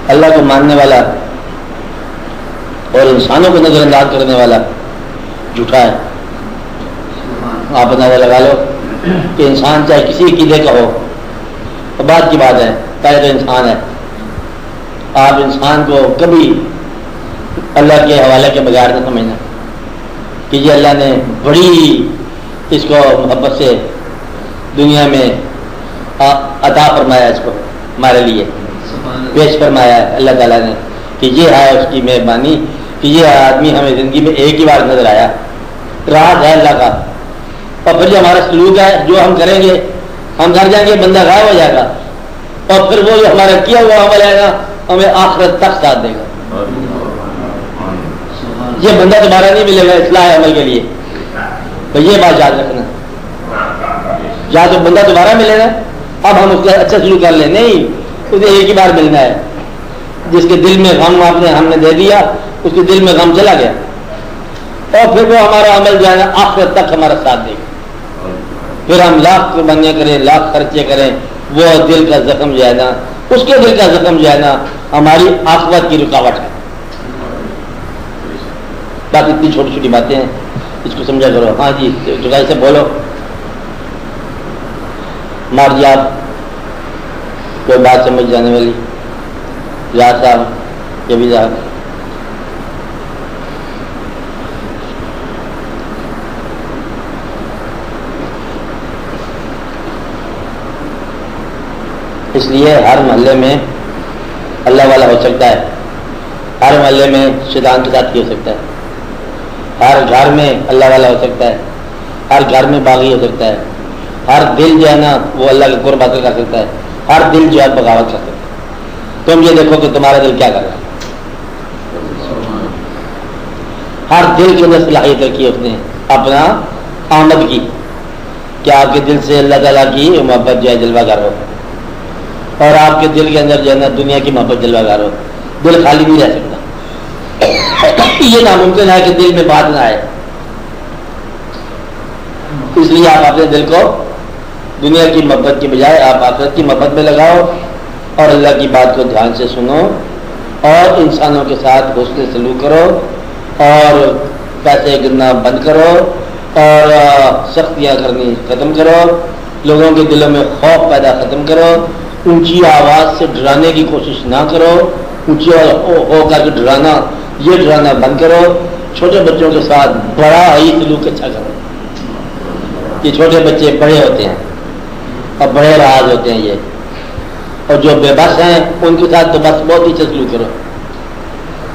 اللہ کو ماننے والا اور انسانوں کو نظر انداز کرنے والا جھوٹا ہے. آپ اندازہ لگا لو کہ انسان چاہے کسی عقیدے کا ہو، تو بات کی بات ہے، پہلے تو انسان ہے. آپ انسان کو کبھی اللہ کے حوالے کے بغیر نہ سمجھنا کہ یہ اللہ نے بڑی اس کو محبت سے دنیا میں عطا فرمایا، اس کو ہمارے لیے پیش فرمایا ہے اللہ تعالیٰ نے کہ یہ ہے اس کی مہربانی کہ یہ آدمی ہمیں زندگی میں ایک ہی بار نظر آیا. راز ہے اللہ کا. اور پھر جو ہمارا سلوک ہے، جو ہم کریں گے، ہم گھر جائیں گے بندہ غائب ہو جائے گا، اور پھر وہ جو ہمارا کیا ہوا عمل ہے نا ہمیں آخرت تک ساتھ دے گا. یہ بندہ دوبارہ نہیں ملے گا اصلاح عمل کے لیے. تو یہ بات یاد رکھنا، یا تو بندہ دوبارہ ملے گا اب ہم اس کا اچھا سلوک کر لیں، نہیں، اسے ایک ہی بار ملنا ہے. جس کے دل میں غم ہم نے دے دیا، اس کے دل میں غم چلا گیا، اور پھر وہ ہمارا عمل جو ہے نا آخرت تک ہمارا ساتھ دے گا. پھر ہم لاکھ قربانیاں کریں، لاکھ خرچے کریں، وہ دل کا زخم جو ہے نا، اس کے دل کا زخم جو ہے نا ہماری عاقبت کی رکاوٹ ہے. باقی اتنی چھوٹی چھوٹی باتیں ہیں، اس کو سمجھا کرو. ہاں جی جگہ سے بولو. مار جی آپ کوئی بات سمجھ جانے والی، یاد صاحب، یہ بھی صاحب. اس لیے ہر محلے میں اللہ والا ہو سکتا ہے، ہر محلے میں شیطان کے ساتھ ہو سکتا ہے، ہر گھر میں اللہ والا ہو سکتا ہے، ہر گھر میں باغی ہو سکتا ہے، ہر دل جو ہے نا وہ اللہ کے قرب حاصل کر سکتا ہے، ہر دل جو ہے بغاوت کر سکتا ہے. تم یہ دیکھو کہ تمہارا دل کیا کر رہا ہے. ہر دل کے اندر صلاحیت رکھی ہے اس نے اپنا آمد کی کہ آپ کے دل سے اللہ تعالیٰ کی محبت جو ہے جلوہ گر ہو، اور آپ کے دل کے اندر جو ہے نا دنیا کی محبت جلوہ گر ہو. دل خالی نہیں رہ سکتا. یہ ناممکن ہے کہ دل میں بات نہ آئے. اس لیے آپ اپنے دل کو دنیا کی محبت کی بجائے آپ آخرت کی محبت میں لگاؤ، اور اللہ کی بات کو دھیان سے سنو، اور انسانوں کے ساتھ حسن سلوک کرو، اور پیسے گرنا بند کرو، اور سختیاں کرنی ختم کرو، لوگوں کے دلوں میں خوف پیدا ختم کرو، اونچی آواز سے ڈرانے کی کوشش نہ کرو، اونچی ہو کر کے ڈرانا، یہ ڈرانا بند کرو. چھوٹے بچوں کے ساتھ بڑا ہی سلوک اچھا کرو. یہ چھوٹے بچے بڑے ہوتے ہیں اور بڑے راز ہوتے ہیں یہ، اور جو بے بس ہیں ان کے ساتھ تو بس بہت ہی اچھا سلوک کرو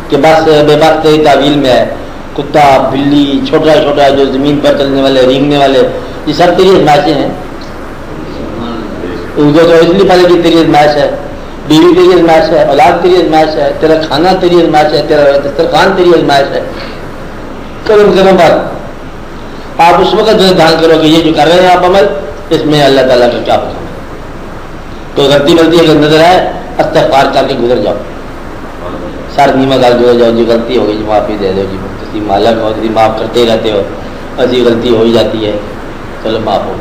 کہ بس بے بس تیری تعویل میں ہے. کتا، بلی، چھوٹا چھوٹا جو زمین پر چلنے والے، رینگنے والے، یہ سب تیری ازمائشیں ہیں. ان کو تو اس لیے پہلے کہ تیری ازمائش ہے، بیوی تیری ازمائش ہے، اولاد تیری ازمائش ہے، تیرا کھانا تیری ازمائش ہے، تیرا دسترخوان تیری ازمائش ہے. کرم پر آپ اس وقت جو دھیان کرو کہ یہ جو کر رہے ہیں آپ عمل، اس میں اللہ تعالیٰ کا کیا پسند ہے. تو غلطی غلطی اگر نظر آئے استغفار کر کے گزر جاؤ، سر نیما کر گزر جاؤ. جو غلطی ہوگی جو معافی دے دو. جی مالک ہو، معاف کرتے رہتے ہو، ایسی غلطی ہو ہی جاتی ہے، چلو معاف ہو.